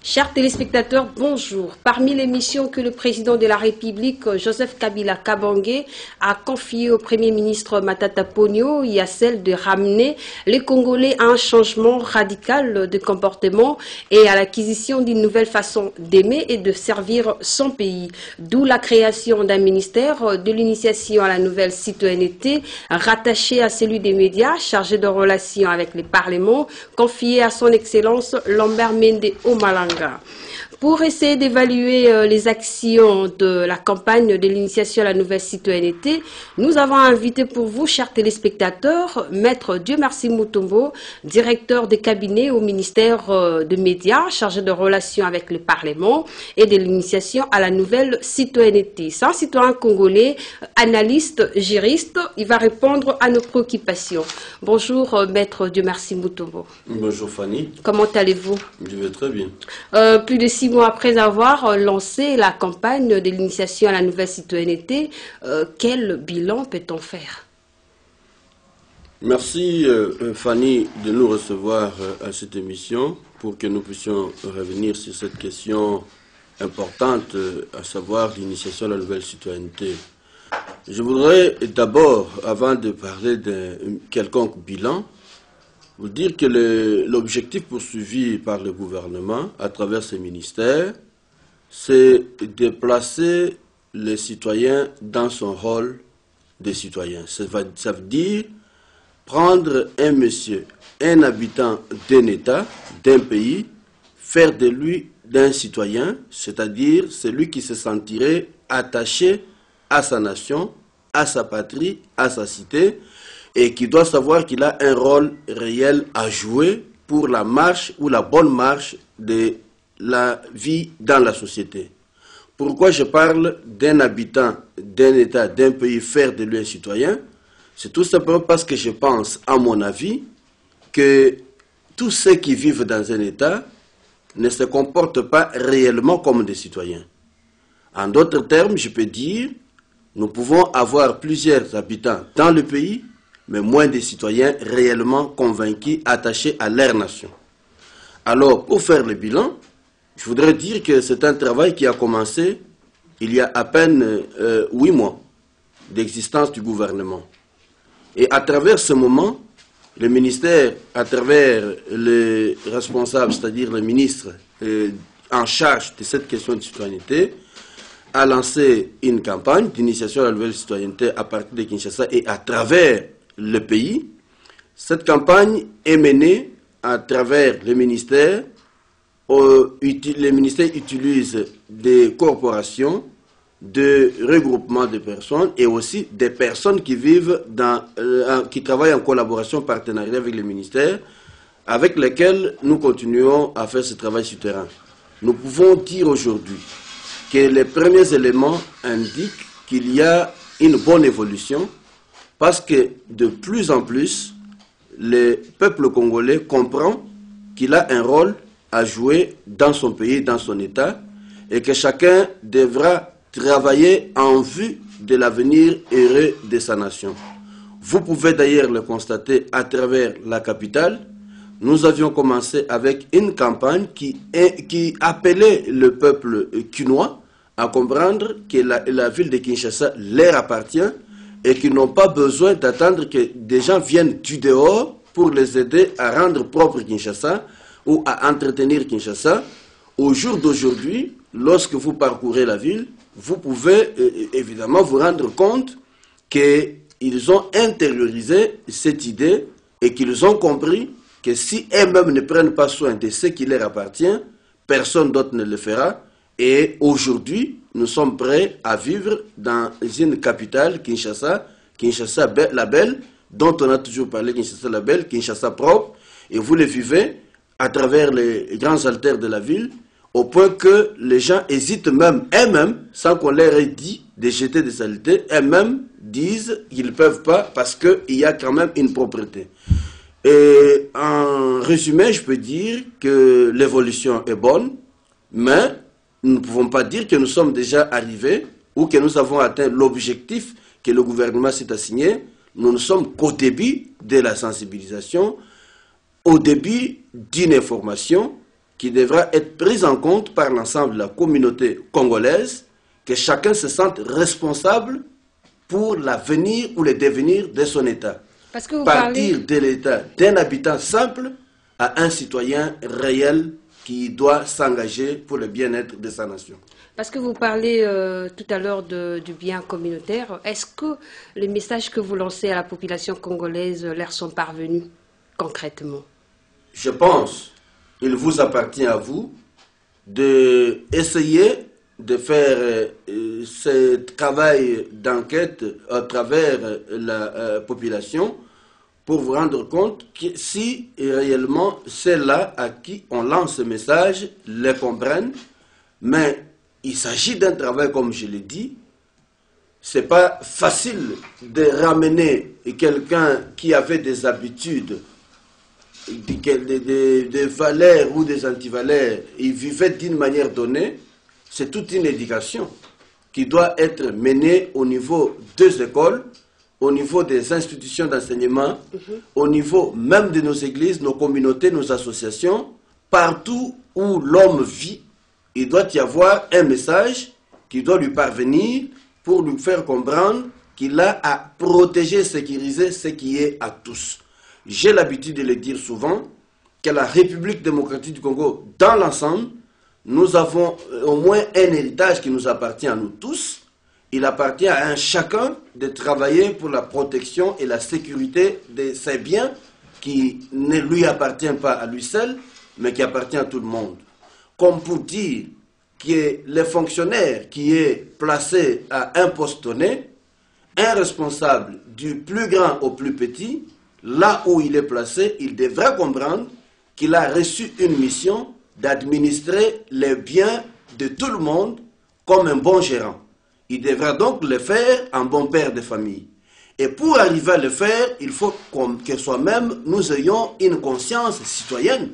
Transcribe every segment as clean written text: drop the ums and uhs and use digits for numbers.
Chers téléspectateurs, bonjour. Parmi les missions que le président de la République, Joseph Kabila Kabange, a confiées au Premier ministre Matata Ponyo, il y a celle de ramener les Congolais à un changement radical de comportement et à l'acquisition d'une nouvelle façon d'aimer et de servir son pays. D'où la création d'un ministère de l'initiation à la nouvelle citoyenneté, rattaché à celui des médias, chargé de relations avec les parlements, confié à son Excellence Lambert Mende Omalanga. Pour essayer d'évaluer les actions de la campagne de l'initiation à la nouvelle citoyenneté, nous avons invité pour vous, chers téléspectateurs, Maître Dieu Merci Mutombo, directeur de cabinet au ministère des Médias, chargé de relations avec le Parlement et de l'initiation à la nouvelle citoyenneté. C'est un citoyen congolais, analyste, juriste, il va répondre à nos préoccupations. Bonjour, Maître Dieu Merci Mutombo. Bonjour Fanny. Comment allez-vous? Je vais très bien. Plus de 6 mois après avoir lancé la campagne de l'initiation à la nouvelle citoyenneté, quel bilan peut-on faire? Merci Fanny de nous recevoir à cette émission pour que nous puissions revenir sur cette question importante, à savoir l'initiation à la nouvelle citoyenneté. Je voudrais d'abord, avant de parler d'un quelconque bilan, vous dire que l'objectif poursuivi par le gouvernement à travers ces ministères, c'est de placer les citoyens dans son rôle de citoyen. Ça veut dire prendre un monsieur, un habitant d'un État, d'un pays, faire de lui d'un citoyen, c'est-à-dire celui qui se sentirait attaché à sa nation, à sa patrie, à sa cité, et qui doit savoir qu'il a un rôle réel à jouer pour la marche ou la bonne marche de la vie dans la société. Pourquoi je parle d'un habitant, d'un État, d'un pays, faire de lui un citoyen? C'est tout simplement parce que je pense, à mon avis, que tous ceux qui vivent dans un État ne se comportent pas réellement comme des citoyens. En d'autres termes, je peux dire, nous pouvons avoir plusieurs habitants dans le pays, mais moins de citoyens réellement convaincus, attachés à leur nation. Alors, pour faire le bilan, je voudrais dire que c'est un travail qui a commencé il y a à peine 8 mois d'existence du gouvernement. Et à travers ce moment, le ministère, à travers les responsables, c'est-à-dire le ministre en charge de cette question de citoyenneté, a lancé une campagne d'initiation à la nouvelle citoyenneté à partir de Kinshasa et à travers le pays. Cette campagne est menée à travers les ministères. Les ministères utilisent des corporations, de regroupements de personnes et aussi des personnes qui vivent qui travaillent en collaboration, partenariat avec les ministères, avec lesquels nous continuons à faire ce travail sur terrain. Nous pouvons dire aujourd'hui que les premiers éléments indiquent qu'il y a une bonne évolution, parce que de plus en plus, le peuple congolais comprend qu'il a un rôle à jouer dans son pays, dans son État, et que chacun devra travailler en vue de l'avenir heureux de sa nation. Vous pouvez d'ailleurs le constater à travers la capitale. Nous avions commencé avec une campagne qui appelait le peuple kinois à comprendre que la ville de Kinshasa leur appartient, et qu'ils n'ont pas besoin d'attendre que des gens viennent du dehors pour les aider à rendre propre Kinshasa ou à entretenir Kinshasa. Au jour d'aujourd'hui, lorsque vous parcourez la ville, vous pouvez évidemment vous rendre compte qu'ils ont intériorisé cette idée et qu'ils ont compris que si eux-mêmes ne prennent pas soin de ce qui leur appartient, personne d'autre ne le fera. Et aujourd'hui, nous sommes prêts à vivre dans une capitale, Kinshasa, Kinshasa la belle, dont on a toujours parlé, Kinshasa la belle, Kinshasa propre, et vous le vivez à travers les grands altères de la ville, au point que les gens hésitent même, eux-mêmes, sans qu'on leur ait dit de jeter des saletés, eux-mêmes disent qu'ils ne peuvent pas parce qu'il y a quand même une propreté. Et en résumé, je peux dire que l'évolution est bonne, mais nous ne pouvons pas dire que nous sommes déjà arrivés ou que nous avons atteint l'objectif que le gouvernement s'est assigné. Nous ne sommes qu'au début de la sensibilisation, au début d'une information, qui devra être prise en compte par l'ensemble de la communauté congolaise, que chacun se sente responsable pour l'avenir ou le devenir de son État. Parce que vous Partir de l'État d'un habitant simple à un citoyen réel qui doit s'engager pour le bien-être de sa nation. Parce que vous parlez tout à l'heure du bien communautaire, est-ce que les messages que vous lancez à la population congolaise leur sont parvenus concrètement? Je pense qu'il vous appartient à vous d'essayer de faire ce travail d'enquête à travers la population pour vous rendre compte que si réellement ceux-là à qui on lance ce message les comprennent, mais il s'agit d'un travail, comme je l'ai dit, c'est pas facile de ramener quelqu'un qui avait des habitudes, des valeurs ou des antivaleurs, il vivait d'une manière donnée. C'est toute une éducation qui doit être menée au niveau des écoles, au niveau des institutions d'enseignement, au niveau même de nos églises, nos communautés, nos associations. Partout où l'homme vit, il doit y avoir un message qui doit lui parvenir pour lui faire comprendre qu'il a à protéger, sécuriser ce qui est à tous. J'ai l'habitude de le dire souvent, que la République démocratique du Congo, dans l'ensemble, nous avons au moins un héritage qui nous appartient à nous tous. Il appartient à un chacun de travailler pour la protection et la sécurité de ses biens qui ne lui appartiennent pas à lui seul, mais qui appartient à tout le monde. Comme pour dire que le fonctionnaire qui est placé à un poste donné, un responsable du plus grand au plus petit, là où il est placé, il devra comprendre qu'il a reçu une mission d'administrer les biens de tout le monde comme un bon gérant. Il devra donc le faire en bon père de famille. Et pour arriver à le faire, il faut que soi-même nous ayons une conscience citoyenne,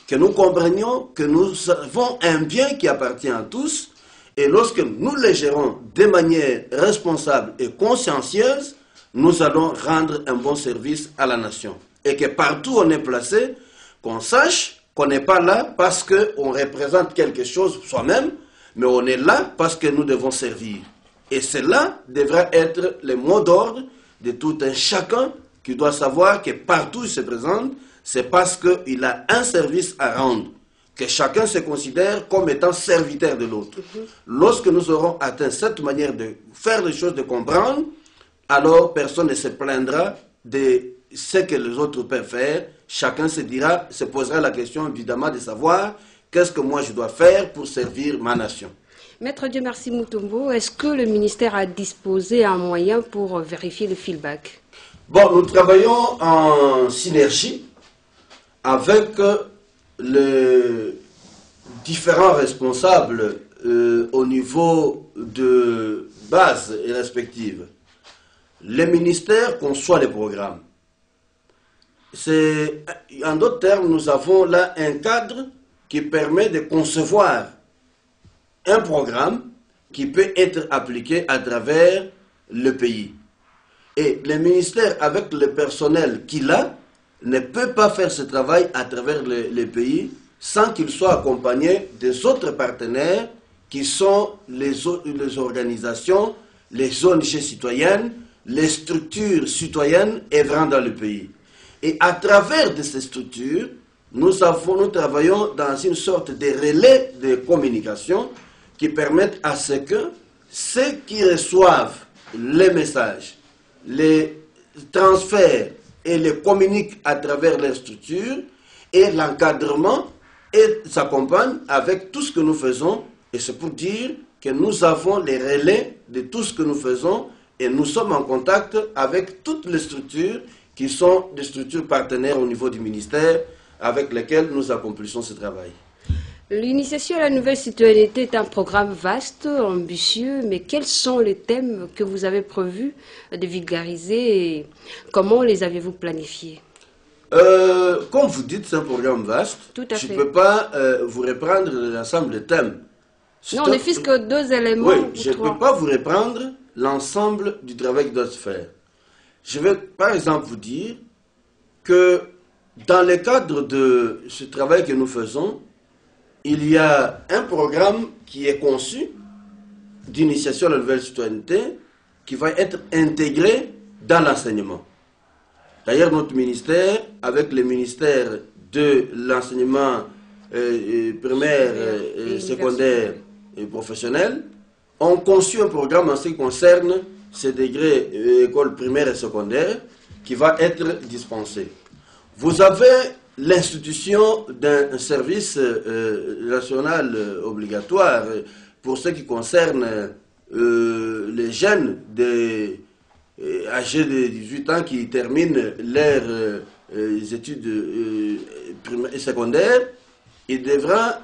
que nous comprenions que nous avons un bien qui appartient à tous, et lorsque nous le gérons de manière responsable et consciencieuse, nous allons rendre un bon service à la nation. Et que partout où on est placé, qu'on sache qu'on n'est pas là parce qu'on représente quelque chose soi-même, mais on est là parce que nous devons servir. Et cela devra être le mot d'ordre de tout un chacun qui doit savoir que partout où il se présente, c'est parce qu'il a un service à rendre, que chacun se considère comme étant serviteur de l'autre. Lorsque nous aurons atteint cette manière de faire les choses, de comprendre, alors personne ne se plaindra de ce que les autres peuvent faire. Chacun se posera la question évidemment de savoir qu'est-ce que moi je dois faire pour servir ma nation. Maître Dieu merci Mutombo, est-ce que le ministère a disposé un moyen pour vérifier le feedback? Bon, nous travaillons en synergie avec les différents responsables au niveau de base et respective. Le ministère conçoit les programmes. En d'autres termes, nous avons là un cadre qui permet de concevoir un programme qui peut être appliqué à travers le pays. Et le ministère, avec le personnel qu'il a, ne peut pas faire ce travail à travers le pays sans qu'il soit accompagné des autres partenaires qui sont les organisations, les ONG citoyennes, les structures citoyennes œuvrant dans le pays. Et à travers de ces structures, nous travaillons dans une sorte de relais de communication qui permettent à ce que ceux qui reçoivent les messages, les transfèrent et les communiquent à travers les structures et l'encadrement s'accompagne avec tout ce que nous faisons. Et c'est pour dire que nous avons les relais de tout ce que nous faisons et nous sommes en contact avec toutes les structures qui sont des structures partenaires au niveau du ministère avec lesquelles nous accomplissons ce travail. L'initiation à la nouvelle citoyenneté est un programme vaste, ambitieux, mais quels sont les thèmes que vous avez prévu de vulgariser et comment les avez-vous planifiés? Comme vous dites, c'est un programme vaste. Tout à fait. Je ne peux pas vous reprendre l'ensemble des thèmes. Non, on ne fixe que 2 éléments. Oui, je ne peux pas vous reprendre l'ensemble du travail qui doit se faire. Je vais par exemple vous dire que dans le cadre de ce travail que nous faisons, il y a un programme qui est conçu d'initiation à la nouvelle citoyenneté qui va être intégré dans l'enseignement. D'ailleurs, notre ministère, avec le ministère de l'enseignement primaire, secondaire et professionnel, ont conçu un programme en ce qui concerne ces degrés écoles primaires et secondaires qui va être dispensé. Vous avez l'institution d'un service national obligatoire pour ce qui concerne les jeunes âgés de 18 ans qui terminent leurs études primaires et secondaires. Il devra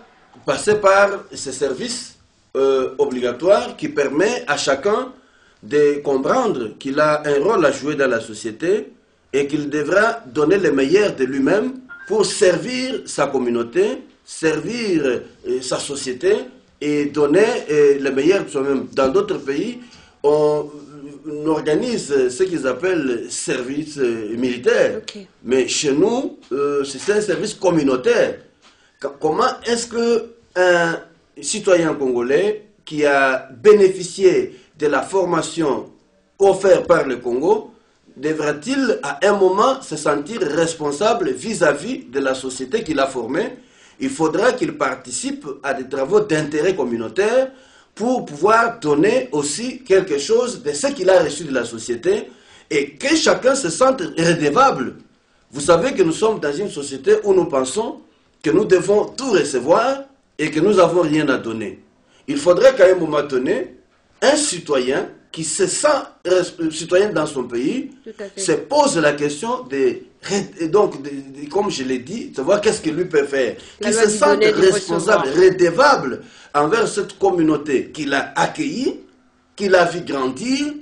passer par ce service obligatoire qui permet à chacun de comprendre qu'il a un rôle à jouer dans la société et qu'il devra donner le meilleur de lui-même pour servir sa communauté, servir sa société et donner le meilleur de soi-même. Dans d'autres pays, on organise ce qu'ils appellent service militaire. Okay. Mais chez nous, c'est un service communautaire. Comment est-ce qu'un citoyen congolais qui a bénéficié de la formation offerte par le Congo devra-t-il à un moment se sentir responsable vis-à-vis de la société qu'il a formée? Il faudra qu'il participe à des travaux d'intérêt communautaire pour pouvoir donner aussi quelque chose de ce qu'il a reçu de la société et que chacun se sente redevable. Vous savez que nous sommes dans une société où nous pensons que nous devons tout recevoir et que nous n'avons rien à donner. Il faudrait qu'à un moment donné, un citoyen qui se sent citoyen dans son pays se pose la question comme je l'ai dit, de voir qu'est-ce qu'il lui peut faire. Qu'il se sente responsable, redevable envers cette communauté qu'il a accueillie, qu'il a vu grandir,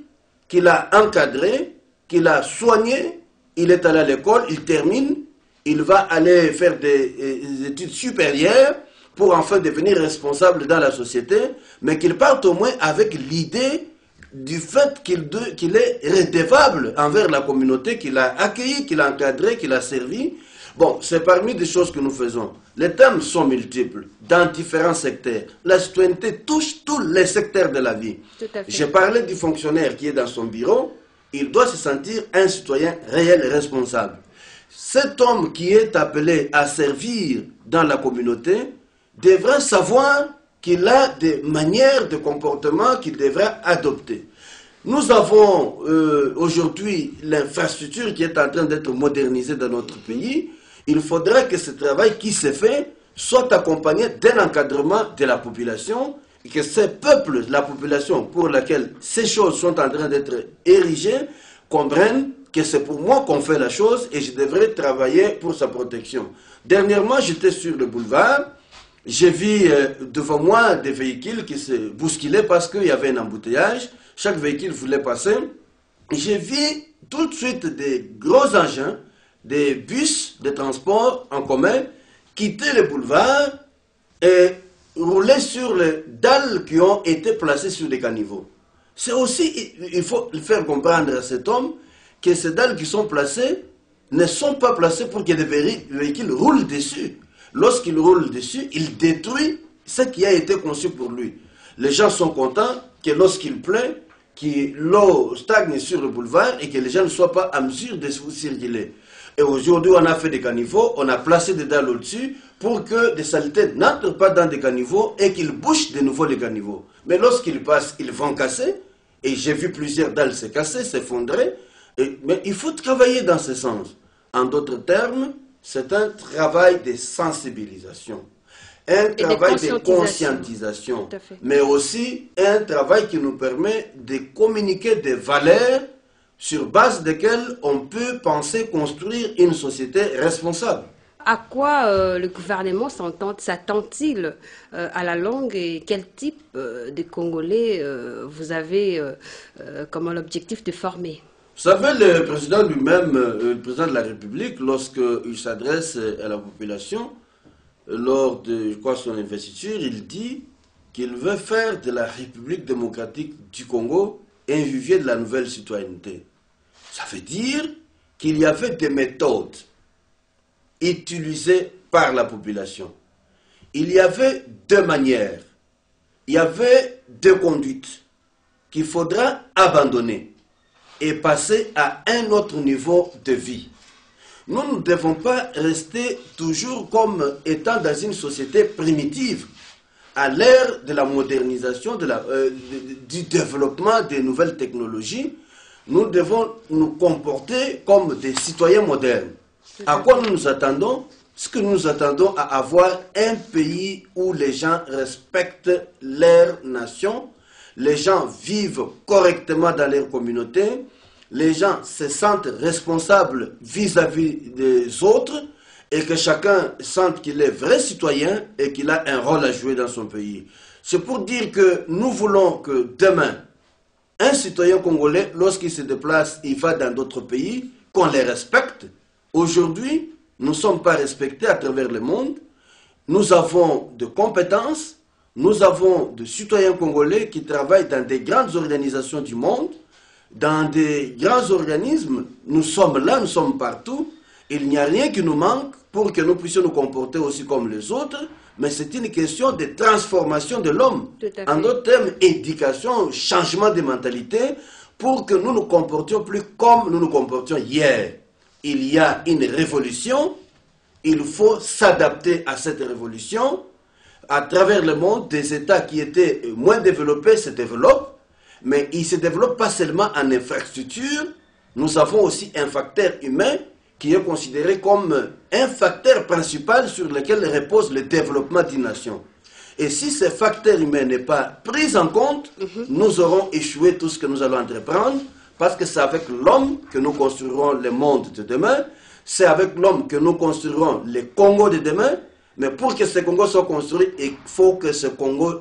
qu'il a encadré, qu'il a soigné. Il est allé à l'école, il termine, il va aller faire des études supérieures pour enfin devenir responsable dans la société, mais qu'il parte au moins avec l'idée du fait qu'il est redevable envers la communauté qu'il a accueillie, qu'il a encadré, qu'il a servi. Bon, c'est parmi des choses que nous faisons. Les thèmes sont multiples, dans différents secteurs. La citoyenneté touche tous les secteurs de la vie. J'ai parlé du fonctionnaire qui est dans son bureau, il doit se sentir un citoyen réel et responsable. Cet homme qui est appelé à servir dans la communauté devrait savoir qu'il a des manières de comportement qu'il devrait adopter. Nous avons aujourd'hui l'infrastructure qui est en train d'être modernisée dans notre pays. Il faudrait que ce travail qui se fait soit accompagné d'un encadrement de la population et que ces peuples, la population pour laquelle ces choses sont en train d'être érigées, comprennent que c'est pour moi qu'on fait la chose et je devrais travailler pour sa protection. Dernièrement, j'étais sur le boulevard. J'ai vu devant moi des véhicules qui se bousculaient parce qu'il y avait un embouteillage. Chaque véhicule voulait passer. J'ai vu tout de suite des gros engins, des bus de transport en commun, quitter le boulevard et rouler sur les dalles qui ont été placées sur les caniveaux. C'est aussi, il faut faire comprendre à cet homme que ces dalles qui sont placées ne sont pas placées pour que des véhicules roulent dessus. Lorsqu'il roule dessus, il détruit ce qui a été conçu pour lui. Les gens sont contents que lorsqu'il pleut, que l'eau stagne sur le boulevard et que les gens ne soient pas à mesure de circuler. Et aujourd'hui, on a fait des caniveaux, on a placé des dalles au-dessus pour que des saletés n'entrent pas dans des caniveaux et qu'ils bouchent de nouveau les caniveaux. Mais lorsqu'ils passent, ils vont casser. Et j'ai vu plusieurs dalles se casser, s'effondrer. Mais il faut travailler dans ce sens. En d'autres termes, c'est un travail de sensibilisation, un travail de conscientisation, mais aussi un travail qui nous permet de communiquer des valeurs sur base desquelles on peut penser construire une société responsable. À quoi le gouvernement s'attend-il à la longue et quel type de Congolais vous avez comme l'objectif de former? Vous savez, le président lui-même, le président de la République, lorsqu'il s'adresse à la population, lors de son investiture, il dit qu'il veut faire de la République démocratique du Congo un vivier de la nouvelle citoyenneté. Ça veut dire qu'il y avait des méthodes utilisées par la population. il y avait deux manières. Il y avait deux conduites qu'il faudra abandonner et passer à un autre niveau de vie. Nous ne devons pas rester toujours comme étant dans une société primitive, à l'ère de la modernisation, du développement des nouvelles technologies. Nous devons nous comporter comme des citoyens modernes. À quoi nous nous attendons? Ce que nous nous attendons à avoir un pays où les gens respectent leur nation, les gens vivent correctement dans leur communauté, les gens se sentent responsables vis-à-vis des autres et que chacun sente qu'il est vrai citoyen et qu'il a un rôle à jouer dans son pays. C'est pour dire que nous voulons que demain, un citoyen congolais, lorsqu'il se déplace, il va dans d'autres pays, qu'on les respecte. Aujourd'hui, nous ne sommes pas respectés à travers le monde. Nous avons de compétences, nous avons de citoyens congolais qui travaillent dans des grandes organisations du monde, dans des grands organismes. Nous sommes là, nous sommes partout. Il n'y a rien qui nous manque pour que nous puissions nous comporter aussi comme les autres, mais c'est une question de transformation de l'homme. En d'autres termes, éducation, changement de mentalité, pour que nous nous comportions plus comme nous nous comportions hier. Il y a une révolution, il faut s'adapter à cette révolution. À travers le monde, des États qui étaient moins développés se développent, mais ils ne se développent pas seulement en infrastructure. Nous avons aussi un facteur humain qui est considéré comme un facteur principal sur lequel repose le développement d'une nation. Et si ce facteur humain n'est pas pris en compte, nous aurons échoué tout ce que nous allons entreprendre, parce que c'est avec l'homme que nous construirons le monde de demain, c'est avec l'homme que nous construirons le Congo de demain, mais pour que ce Congo soit construit, il faut que ce Congo